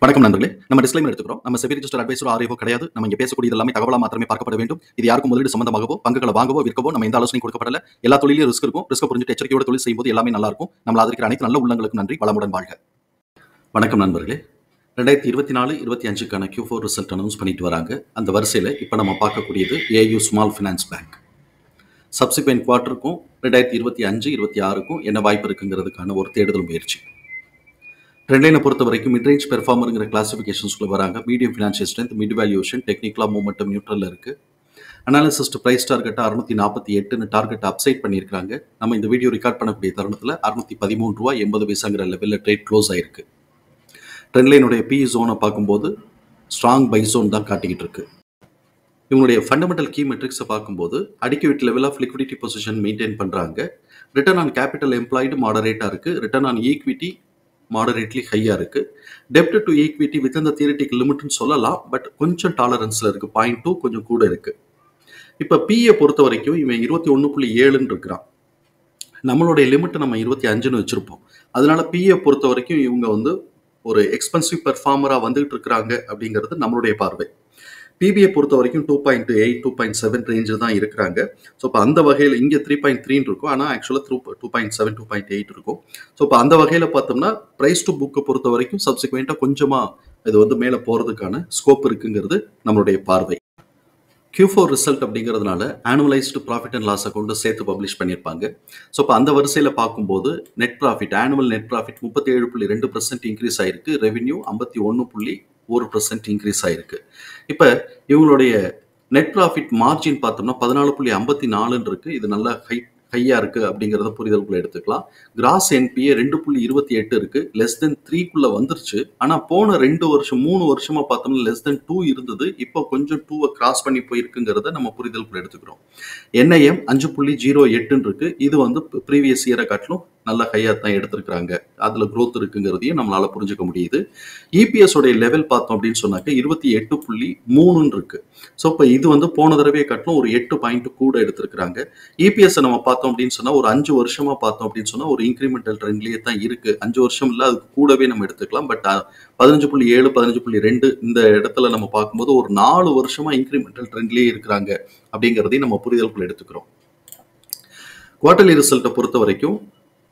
வணக்கம் நண்பர்களே. நம்ம டிஸ்க்ளைமர் எடுத்துக்கிறோம். நம்ம செபி ரிஜிஸ்டர் அட்வைசர் ஆர்ஐஓ கிடையாது. நம்ம இங்க பேசக்கூடியது எல்லாமே தகவலா மாத்திரமே பார்க்கப்பட வேண்டும். இது யாருக்கும் முதலீடு சம்பந்தமாகவோ பங்குகளை வாங்கவோ விற்கவோ நம்ம எந்த ஆலோசனையும் கொடுக்கப்படல. எல்லா தொழிலும் ரிஸ்க் இருக்கும். ரிஸ்க் புரிஞ்சுட்டு எச்சரிக்கையோட தொழில் செய்யும்போது எல்லாமே நல்லா இருக்கும். நம்மள ஆதரிக்கிற அனைத்து நல்ல உள்ளங்களுக்கும் நன்றி. வளமுடன் வாழ்க. வணக்கம் நண்பர்களே. 2024-25க்கான Q4 ரிசல்ட் அனௌன்ஸ் பண்ணிட்டு வராங்க. அந்த வரிசையில் இப்போ நம்ம பார்க்கக்கூடியது AU small finance bank. Subsequent குவார்ட்டருக்கும் 2025-26க்கும் என்ன வாய்ப்பு இருக்குங்கிறதுக்கான ஒரு தேடுதல் முயற்சி. ட்ரெண்ட்லைனை பொறுத்த வரைக்கும் மிட்ரேஞ்ச் பெர்ஃபார்மருங்கிற கிளாசிஃபிகேஷன்ஸ்குள்ளே வராங்க. Medium financial strength, mid valuation, டெக்னிக்கலாக மூமெண்டம் நியூட்ரலில் இருக்குது. அனாலிசிஸ்ட் ப்ரைஸ் டார்கெட்டாக 648ன்னு டார்கெட் அப்சைட் பண்ணியிருக்காங்க. நம்ம இந்த வீடியோ ரெக்கார்ட் பண்ணக்கூடிய தருணத்தில் ₹613.80 லெவலில் ட்ரேட் க்ளோஸ் ஆகிருக்கு. ட்ரெண்ட்லைனுடைய பி ஜோனை பார்க்கும்போது ஸ்ட்ராங் பை ஜோன் தான் காட்டிக்கிட்டு இருக்கு. இவங்களுடைய ஃபண்டமெண்டல் கீ மெட்ரிக்ஸை பார்க்கும்போது adequate level of liquidity position maintain பண்ணுறாங்க. ரிட்டர்ன் ஆன் கேபிட்டல் எம்ப்ளாய்டு மாடரேட்டாக இருக்குது. ரிட்டர்ன் ஆன் ஈக்விட்டி மாடரேட்லி ஹையாக இருக்குது. டெப்ட் டு ஈக்விட்டி வித் இந்த தியரிட்டிக்கல் லிமிட்னு சொல்லலாம். பட் கொஞ்சம் டாலரன்ஸில் இருக்குது. 0.2 கொஞ்சம் கூட இருக்குது. இப்போ பிஏ பொறுத்த வரைக்கும் இவன் 21.7ன்னு இருக்கிறான். நம்மளுடைய லிமிட் நம்ம 25ன்னு வச்சுருப்போம். அதனால பிஏ பொறுத்த வரைக்கும் இவங்க வந்து ஒரு எக்ஸ்பென்சிவ் பெர்ஃபார்மராக வந்துகிட்டு இருக்கிறாங்க அப்படிங்கிறது நம்மளுடைய பார்வை. பிபிஐ பொறுத்த வரைக்கும் 2.8, 2.7 ரேஞ்சில் தான் இருக்கிறாங்க. ஸோ இப்போ அந்த வகையில் இங்கே 3.3 இருக்கும். ஆனால் ஆக்சுவலாக 2.7, 2.8 இருக்கும். ஸோ இப்போ அந்த வகையில் பார்த்தோம்னா ப்ரைஸ் டு புக்கை பொறுத்த வரைக்கும் சப்சிக்வெண்ட்டாக கொஞ்சமாக இது வந்து மேலே போகிறதுக்கான ஸ்கோப் இருக்குங்கிறது நம்மளுடைய பார்வை. Q4 ரிசல்ட் அப்படிங்கிறதுனால ஆனுவலைஸ்டு ப்ராஃபிட் அண்ட் லாஸ் அக்கௌண்ட்டை சேர்த்து பப்ளிஷ் பண்ணியிருப்பாங்க. ஸோ இப்போ அந்த வரிசையில் பார்க்கும்போது net profit, annual net profit 37.2% increase ஆகிருக்கு. ரெவென்யூ 51.1% இன்க்ரீஸ் ஆகிருக்கு. இப்போ இவங்களுடைய நெட் ப்ராஃபிட் மார்ஜின் பார்த்தோம்னா 14.54 இருக்குது. இது நல்லா ஹையாக இருக்குது அப்படிங்கிறத புரிதலுக்குள்ளே எடுத்துக்கலாம். கிராஸ் என்பிஏ 2.28 இருக்குது. லெஸ் தென் 3க்குள்ளே வந்துருச்சு. ஆனால் போன 3 வருஷமாக பார்த்தோம்னா லெஸ் தென் 2 இருந்தது. இப்போ கொஞ்சம் 2வை கிராஸ் பண்ணி போயிருக்குங்கிறத நம்ம புரிதலுக்குள்ளே எடுத்துக்கிறோம். என்ஐஎம் 5.08 இருக்குது. இது வந்து ப்ரீவியஸ் இயரை காட்டிலும் நல்ல ஹையாக தான் எடுத்திருக்கிறாங்க. அதில் க்ரோத் இருக்குங்கிறதையும் நம்மளால் புரிஞ்சுக்க முடியுது. இபிஎஸ் உடைய லெவல் பார்த்தோம் அப்படின்னு சொன்னாக்க 28.3 இருக்குது. ஸோ இப்போ இது வந்து போன தடவையை காட்டிலும் ஒரு 8 பாயிண்ட் கூட எடுத்திருக்கிறாங்க. இபிஎஸ் நம்ம பார்த்தோம் அப்படின்னு சொன்னால் ஒரு 5 வருஷமாக பார்த்தோம் அப்படின்னு சொன்னால் ஒரு இன்க்ரிமெண்டல் ட்ரெண்ட்லேயே தான் இருக்குது. 5 வருஷம் இல்லை, அதுக்கு கூடவே நம்ம எடுத்துக்கலாம். பட் 15.7, 15.2 இந்த இடத்துல நம்ம பார்க்கும்போது ஒரு 4 வருஷமாக இன்க்ரிமெண்டல் ட்ரெண்ட்லேயே இருக்கிறாங்க அப்படிங்கிறதையும் நம்ம புரிதலுக்குள்ள எடுத்துக்கிறோம். குவார்டர்லி ரிசல்ட்டை பொறுத்த வரைக்கும்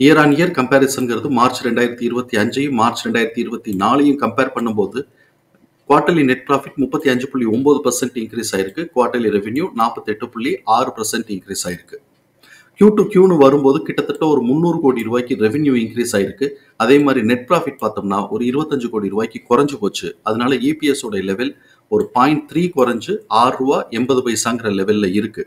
இயர் ஆன் இயர் கம்பேரிசன்கிறது மார்ச் 2025 மார்ச் 2024 கம்பேர் பண்ணும்போது குவார்டர்லி நெட் ப்ராஃபிட் 35.9% இன்க்ரீஸ் ஆயிருக்கு. குவார்டர்லி ரெவென்யூ 48.6% இன்க்ரீஸ் ஆயிருக்கு. Q2Qன்னு வரும்போது கிட்டத்தட்ட ஒரு 300 கோடி ரூபாய்க்கு ரெவென்யூ இன்க்ரீஸ் ஆயிருக்கு. அதே மாதிரி நெட் ப்ராஃபிட் பார்த்தோம்னா ஒரு 25 கோடி ரூபாய்க்கு குறைஞ்சு போச்சு. அதனால இபிஎஸ் உடைய லெவல் ஒரு 0.3 குறைஞ்சு ₹6.80 லெவலில் இருக்கு.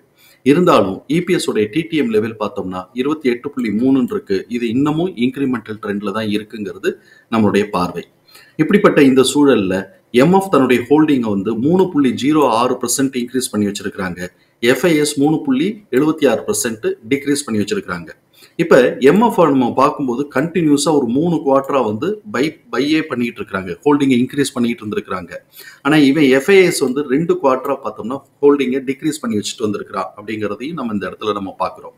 இருந்தாலும் இபிஎஸ் உடைய டிடிஎம் லெவல் பார்த்தோம்னா 28.3 இருக்கு. இது இன்னமும் இன்க்ரிமெண்டல் ட்ரெண்ட்ல தான் இருக்குங்கிறது நம்மளுடைய பார்வை. இப்படிப்பட்ட இந்த சூழல்ல எம்எஃப் தன்னுடைய ஹோல்டிங்கை வந்து 3.06% இன்க்ரீஸ் பண்ணி வச்சிருக்கிறாங்க. எஃப்ஐஎஸ் 3.76% டிக்ரீஸ் பண்ணி வச்சிருக்கிறாங்க. இப்போ எம்எஃப் நம்ம பார்க்கும்போது கண்டினியூஸாக ஒரு 3 குவார்ட்டரா வந்து பையே பண்ணிட்டு இருக்கிறாங்க, ஹோல்டிங்கை இன்க்ரீஸ் பண்ணிட்டு இருந்திருக்கிறாங்க. ஆனால் இவன் எஃப்ஐஎஸ் வந்து 2 குவார்ட்டரா பார்த்தோம்னா ஹோல்டிங்கை டிக்ரீஸ் பண்ணி வச்சுட்டு வந்திருக்கிறான் அப்படிங்கிறதையும் நம்ம இந்த இடத்துல நம்ம பார்க்குறோம்.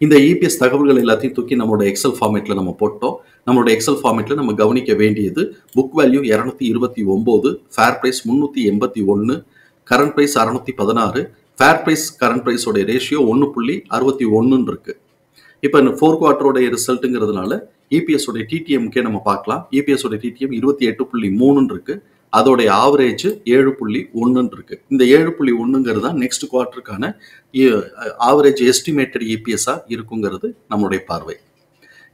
இந்த இபிஎஸ் தகவல்கள் எல்லாத்தையும் தூக்கி நம்மளோட எக்ஸல் ஃபார்மேட்டில் நம்ம போட்டோம். நம்மளோட எக்ஸல் ஃபார்மேட்டில் நம்ம கவனிக்க வேண்டியது book value 229, fair price 381, current price 616, fair price current ப்ரைஸோடைய ரேஷியோ 1.61 இருக்கு. இப்போ இந்த 4 குவார்ட்டரோடைய ரிசல்ட்டுங்கிறதுனால இபிஎஸ் உடைய டிடிஎம்கே நம்ம பார்க்கலாம். இபிஎஸ் உடைய டிடிஎம் 28.3 இருக்கு. அதோடைய ஆவரேஜ் 7.1 இருக்கு. இந்த 7.1ங்கிறது தான் நெக்ஸ்ட் குவார்ட்டருக்கான ஆவரேஜ் எஸ்டிமேட்டட் இபிஎஸ்ஸா இருக்குங்கிறது நம்மளுடைய பார்வை.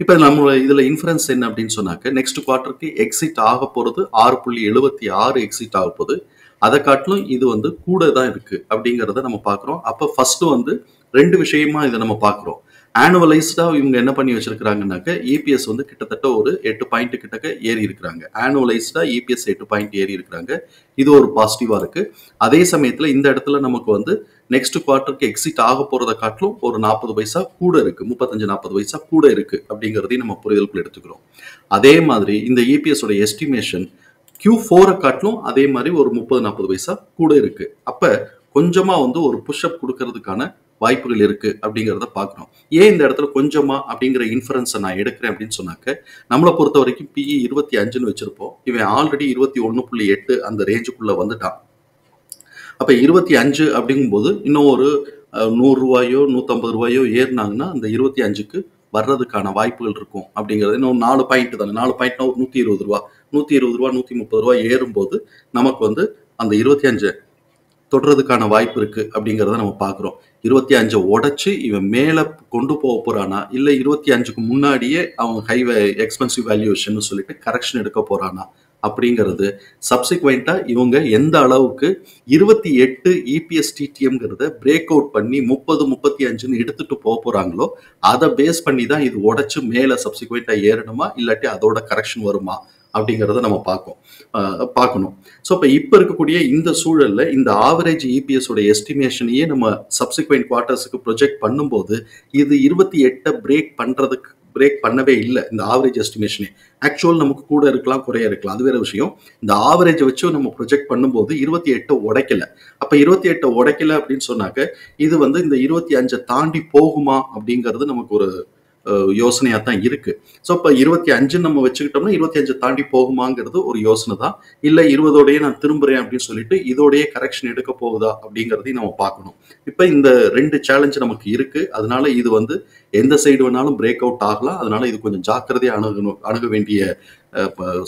இப்போ நம்ம இதில் இன்ஃபரன்ஸ் என்ன அப்படின்னு சொன்னாக்க நெக்ஸ்ட் குவார்ட்டருக்கு எக்ஸிட் ஆக போகிறது 6.76 எக்ஸிட் ஆக போகுது. அதை காட்டிலும் இது வந்து கூட தான் இருக்கு அப்படிங்கிறத நம்ம பார்க்குறோம். அப்போ ஃபர்ஸ்ட் வந்து 2 விஷயமா இதை நம்ம பார்க்குறோம். ஆனுவலைஸ்டாக இவங்க என்ன பண்ணி வச்சிருக்கிறாங்கன்னாக்க இபிஎஸ் வந்து கிட்டத்தட்ட ஒரு 8 பாயிண்ட் கிட்டக்க ஏறி இருக்கிறாங்க. ஆனுவலைஸ்டாக இபிஎஸ் 8 பாயிண்ட் ஏறி இருக்கிறாங்க. இது ஒரு பாசிட்டிவாக இருக்கு. அதே சமயத்தில் இந்த இடத்துல நமக்கு வந்து நெக்ஸ்ட் குவார்ட்டருக்கு எக்ஸிட் ஆக போகிறத காட்டிலும் ஒரு 40 பைசா கூட இருக்கு, 35-40 பைசா கூட இருக்கு அப்படிங்கிறதையும் நம்ம புரிதலுக்குள்ள எடுத்துக்கிறோம். அதே மாதிரி இந்த இபிஎஸ் உடைய எஸ்டிமேஷன் Q4 காட்டிலும் அதே மாதிரி ஒரு 30-40 பைசா கூட இருக்கு. அப்போ கொஞ்சமாக வந்து ஒரு புஷ்அப் கொடுக்கறதுக்கான வாய்ப்புகள் இருக்கு அப்படிங்கிறத பார்க்குறோம். ஏன் இந்த இடத்துல கொஞ்சமா அப்படிங்கிற இன்ஃபரன்ஸை நான் எடுக்கிறேன் அப்படின்னு சொன்னாக்க, நம்மளை பொறுத்த வரைக்கும் பிஇ 25ன்னு வச்சிருப்போம். இவன் ஆல்ரெடி 21.8 அந்த ரேஞ்சுக்குள்ள வந்துட்டான். அப்ப 25 அப்படிங்கும்போது இன்னும் ஒரு ₹100 ₹150 ஏறினாங்கன்னா அந்த 25க்கு வர்றதுக்கான வாய்ப்புகள் இருக்கும் அப்படிங்கிறது. இன்னும் 4 பாயிண்ட் தானே, 4 பாயிண்ட்னா ஒரு ₹120 ₹120 ₹130 ஏறும்போது நமக்கு வந்து அந்த 25 தொடுறதுக்கான வாய்ப்பு இருக்கு அப்படிங்கிறத நம்ம பார்க்குறோம். 25 உடைச்சு இவன் மேல கொண்டு போக போறானா, இல்ல 25க்கு முன்னாடியே அவன் எக்ஸ்பென்சிவ் வேல்யூவேஷன் சொல்லிட்டு கரெக்ஷன் எடுக்க போறானா அப்படிங்கிறது சப்சிக்வெண்டா இவங்க எந்த அளவுக்கு 28 இபிஎஸ் டிடிஎம்ங்கிறத பிரேக் அவுட் பண்ணி 30 35ன்னு எடுத்துட்டு போக போறாங்களோ அதை பேஸ் பண்ணி தான் இது உடைச்சு மேல சப்சிக்வெண்டா ஏறணுமா இல்லாட்டி அதோட கரெக்ஷன் வருமா அப்படிங்கிறத நம்ம பார்க்கணும். ஸோ இப்போ இருக்கக்கூடிய இந்த சூழல்ல இந்த ஆவரேஜ் இபிஎஸ் உடைய எஸ்டிமேஷனையே நம்ம சப்சிக்வெண்ட் குவார்ட்டர்ஸுக்கு ப்ரொஜெக்ட் பண்ணும்போது இது 28 பிரேக் பண்ணவே இல்லை. இந்த ஆவரேஜ் எஸ்டிமேஷனே ஆக்சுவல் நமக்கு கூட இருக்கலாம், குறைய இருக்கலாம், அது வேற விஷயம். இந்த ஆவரேஜ் வச்சு நம்ம ப்ரொஜெக்ட் பண்ணும்போது 28 உடைக்கல. அப்ப 28 உடைக்கல அப்படின்னு சொன்னாக்க இது வந்து இந்த 25 தாண்டி போகுமா அப்படிங்கிறது நமக்கு ஒரு யோசனையா தான் இருக்கு. ஸோ இப்போ 25 நம்ம வச்சுக்கிட்டோம்னா 25 தாண்டி போகுமாங்கிறது ஒரு யோசனை தான். இல்லை 20ஓடய நான் திரும்புறேன் அப்படின்னு சொல்லிட்டு இதோடைய கரெக்ஷன் எடுக்க போகுதா அப்படிங்கிறதையும் நம்ம பார்க்கணும். இப்போ இந்த 2 சேலஞ்ச் நமக்கு இருக்கு. அதனால இது வந்து எந்த சைடு வேணாலும் பிரேக் அவுட் ஆகலாம். அதனால இது கொஞ்சம் ஜாக்கிரதையா அணுக வேண்டிய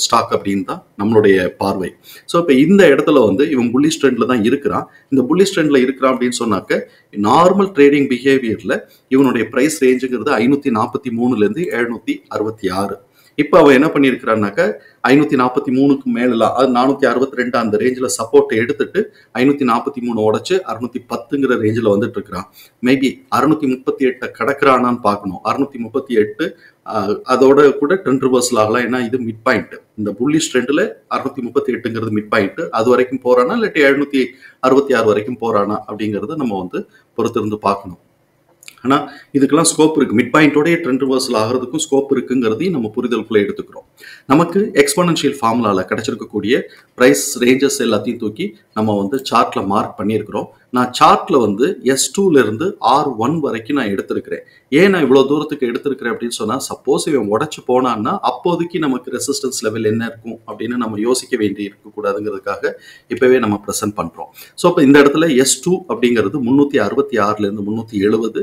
ஸ்டாக் அப்படின்னு தான் நம்மளுடைய பார்வை. ஸோ இப்போ இந்த இடத்துல வந்து இவன் புல்லிஷ் ட்ரெண்ட்ல தான் இருக்கிறான். இந்த புல்லிஷ் ட்ரெண்ட்ல இருக்கிறான் அப்படின்னு சொன்னாக்க நார்மல் ட்ரேடிங் பிஹேவியர்ல இவனுடைய பிரைஸ் ரேஞ்சுங்கிறது 543லேருந்து 766. இப்போ அவன் என்ன பண்ணியிருக்கிறான்னாக்க 543க்கு மேலாம், அது 462 அந்த ரேஞ்சில் சப்போர்ட்டை எடுத்துட்டு 543 உடைச்சு 610ங்கிற ரேஞ்சில் வந்துட்டு இருக்கிறான். மேபி 638 கடக்கிறானான்னு பார்க்கணும். 638 அதோட கூட ட்ரெண்ட் ரிவர்சல் ஆகலாம். ஏன்னா இது மிட் பாயிண்ட். இந்த புல்லிஷ் ட்ரெண்ட்ல 638ங்கிறது மிட் பாயிண்ட். அது வரைக்கும் போறானா இல்லாட்டி 766 வரைக்கும் போறானா அப்படிங்கறத நம்ம வந்து பொறுத்திருந்து பார்க்கணும். ஆனா இதுக்கெல்லாம் ஸ்கோப் இருக்கு. மிட் பாயிண்டோடைய ட்ரெண்ட் ரிவர்சல் ஆகிறதுக்கும் ஸ்கோப் இருக்குங்கிறதையும் நம்ம புரிதலுக்குள்ள எடுத்துக்கிறோம். நமக்கு எக்ஸ்போனன்ஷியல் ஃபார்முலால கிடைச்சிருக்கக்கூடிய பிரைஸ் ரேஞ்சஸ் எல்லாத்தையும் தூக்கி நம்ம வந்து சார்ட்ல மார்க் பண்ணியிருக்கிறோம். நான் சார்ட்ல வந்து S2ல இருந்து R1 வரைக்கும் நான் எடுத்திருக்கிறேன். ஏன் நான் இவ்வளவு தூரத்துக்கு எடுத்திருக்கிறேன் அப்படின்னு சொன்னா, சப்போஸ் இவன் உடைச்சு போனான்னா அப்போதைக்கு நமக்கு ரெசிஸ்டன்ஸ் லெவல் என்ன இருக்கும் அப்படின்னு நம்ம யோசிக்க வேண்டி இருக்கக்கூடாதுங்கிறதுக்காக இப்பவே நம்ம ப்ரெசென்ட் பண்றோம். ஸோ இப்போ இந்த இடத்துல S2 அப்படிங்கிறது 366லேருந்து 370,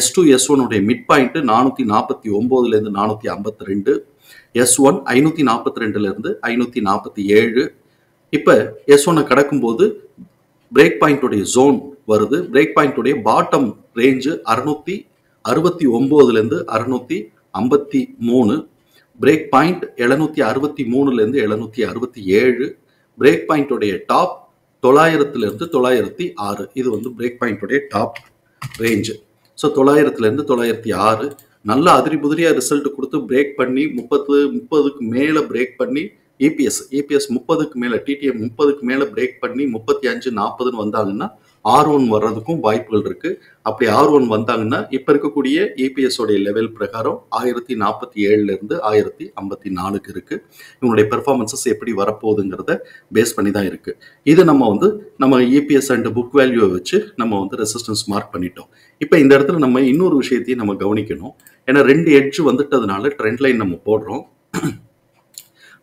S2 S1 உடைய மிட் பாயிண்ட் 449லேருந்து 452, S1 542லேருந்து 547. இப்போ S1 கடக்கும்போது பிரேக் பாயிண்டோடைய ஜோன் வருது. பிரேக் பாயிண்டோடைய பாட்டம் ரேஞ்சு 669லேருந்து 653, பிரேக் பாயிண்ட் 763லேருந்து 767, பிரேக் பாயிண்டோடைய டாப் 900லேருந்து 906. இது வந்து பிரேக் பாயிண்டோடைய டாப் ரேஞ்சு. ஸோ 900லேருந்து 906 நல்லா அதிரி புதிரியா ரிசல்ட் கொடுத்து பிரேக் பண்ணி 30க்கு மேலே பிரேக் பண்ணி இபிஎஸ் 30க்கு மேலே, டிடிஎம் 30க்கு மேலே பிரேக் பண்ணி 35 40ன்னு வந்தாங்கன்னா R1 வர்றதுக்கும் வாய்ப்புகள் இருக்கு. அப்படி R1 வந்தாங்கன்னா இப்ப இருக்கக்கூடிய இபிஎஸ் உடைய லெவல் பிரகாரம் 1047லேருந்து 1054க்கு இருக்கு. இவங்களுடைய பெர்ஃபார்மன்சஸ் எப்படி வரப்போகுதுங்கிறத பேஸ் பண்ணி தான் இருக்கு. இது நம்ம இபிஎஸ் அண்ட் புக் வேல்யூவை வச்சு நம்ம வந்து ரெசிஸ்டன்ஸ் மார்க் பண்ணிட்டோம். இப்போ இந்த இடத்துல நம்ம இன்னொரு விஷயத்தையும் நம்ம கவனிக்கணும். ஏன்னா 2 எட்ஜ் வந்துட்டதுனால ட்ரெண்ட் லைன் நம்ம போடுறோம்.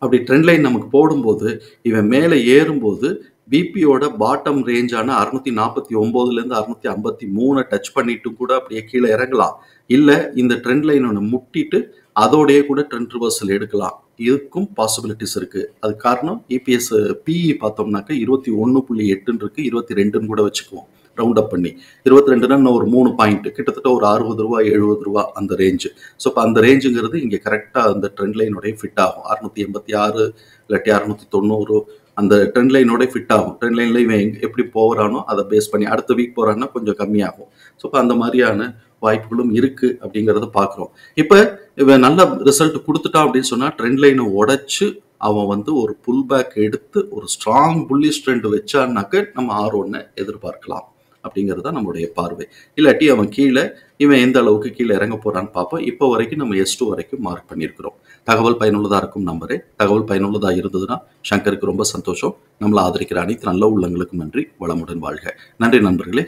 அப்படி ட்ரெண்ட் லைன் நமக்கு போடும்போது இவன் மேலே ஏறும்போது பிபியோட பாட்டம் ரேஞ்சான 649லேருந்து 653 டச் பண்ணிட்டு கூட அப்படியே கீழே இறங்கலாம். இல்லை இந்த ட்ரெண்ட் லைன் ஒன்று முட்டிட்டு அதோடைய கூட ட்ரெண்ட் ரிவர்சல் எடுக்கலாம். இதுக்கும் பாசிபிலிட்டிஸ் இருக்கு. அது காரணம் இபிஎஸ் பிஇ பார்த்தோம்னாக்க 21.8 இருக்கு, 22ன்னு கூட வச்சுக்குவோம் ரவுண்ட் அப் பண்ணி. 22னா இன்னும் ஒரு 3 பாயிண்ட், கிட்டத்தட்ட ஒரு ₹60 ₹70 அந்த ரேஞ்சு. ஸோ இப்போ அந்த ரேஞ்சுங்கிறது இங்கே கரெக்டாக அந்த ட்ரெண்ட் லைனோடைய ஃபிட் ஆகும். 686 இல்லாட்டி 690 அந்த ட்ரெண்ட் லைனோட ஃபிட் ஆகும். ட்ரெண்ட் லைனில் இவன் எப்படி போகிறானோ அதை பேஸ் பண்ணி அடுத்த வீக் போகிறான்னா கொஞ்சம் கம்மியாகும். ஸோ இப்போ அந்த மாதிரியான வாய்ப்புகளும் இருக்கு அப்படிங்கிறத பார்க்குறோம். இப்போ இவன் நல்ல ரிசல்ட் கொடுத்துட்டான் அப்படின்னு சொன்னால் ட்ரெண்ட் லைனை உடைச்சு அவன் வந்து ஒரு புல் பேக் எடுத்து ஒரு ஸ்ட்ராங் புல்லிஷ் ட்ரெண்ட் வச்சான்னாக்க நம்ம R1 எதிர்பார்க்கலாம் அப்படிங்கிறது தான் நம்மளுடைய பார்வை. இல்லாட்டி அவன் இவன் எந்த அளவுக்கு கீழே இறங்க போறான்னு பார்ப்போம். இப்போ வரைக்கும் நம்ம S2 வரைக்கும் மார்க் பண்ணியிருக்கிறோம். தகவல் பயனுள்ளதாக இருக்கும் நம்புறேன். தகவல் பயனுள்ளதாக இருந்ததுன்னா சங்கருக்கு ரொம்ப சந்தோஷம். நம்மளை ஆதரிக்கிற அனைத்து நல்ல உள்ளங்களுக்கும் நன்றி. வளமுடன் வாழ்க. நன்றி நண்பர்களே.